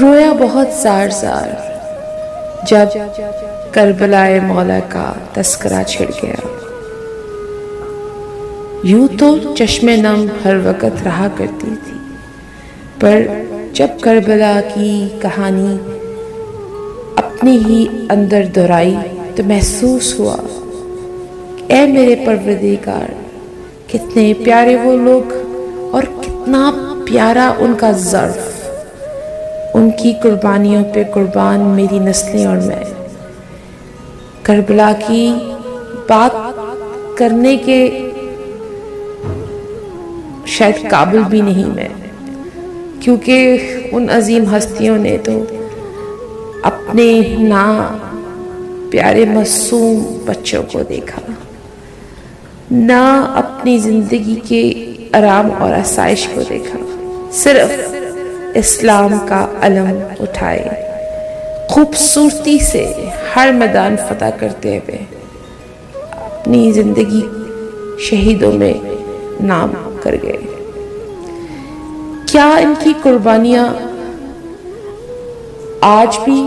رویا بہت زار زار جب کربلائے مولا کا تذکرہ چھڑ گیا۔ یوں تو چشم نم ہر وقت رہا کرتی تھی، پر جب کربلا کی کہانی اپنے ہی اندر دہرائی تو محسوس ہوا کہ اے میرے پروردگار، کتنے پیارے وہ لوگ اور کتنا پیارا ان کا ظرف، ان کی قربانیوں پہ قربان میری نسلیں اور میں۔ کربلا کی بات کرنے کے شاید قابل بھی نہیں میں، کیونکہ ان عظیم ہستیوں نے تو اپنے نا پیارے معصوم بچوں کو دیکھا، نہ اپنی زندگی کے آرام اور آسائش کو دیکھا، صرف اسلام کا علم اٹھائے، خوبصورتی سے ہر میدان فتح کرتے ہوئے اپنی زندگی شہیدوں میں نام کر گئے۔ کیا ان کی قربانیاں آج بھی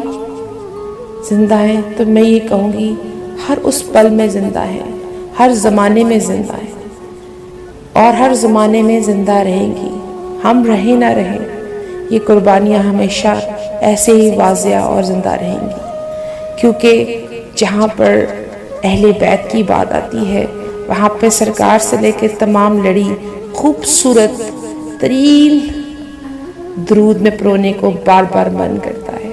زندہ ہیں؟ تو میں یہ کہوں گی ہر اس پل میں زندہ ہیں، ہر زمانے میں زندہ ہیں، اور ہر زمانے میں زندہ رہیں گی۔ ہم رہیں نہ رہیں، یہ قربانیاں ہمیشہ ایسے ہی واضح اور زندہ رہیں گی، کیونکہ جہاں پر اہل بیت کی بات آتی ہے وہاں پہ سرکار سے لے کے تمام لڑی خوبصورت ترین درود میں پرونے کو بار بار من کرتا ہے۔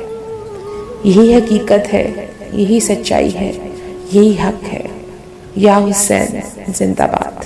یہی حقیقت ہے، یہی سچائی ہے، یہی حق ہے۔ یا حسین زندہ باد۔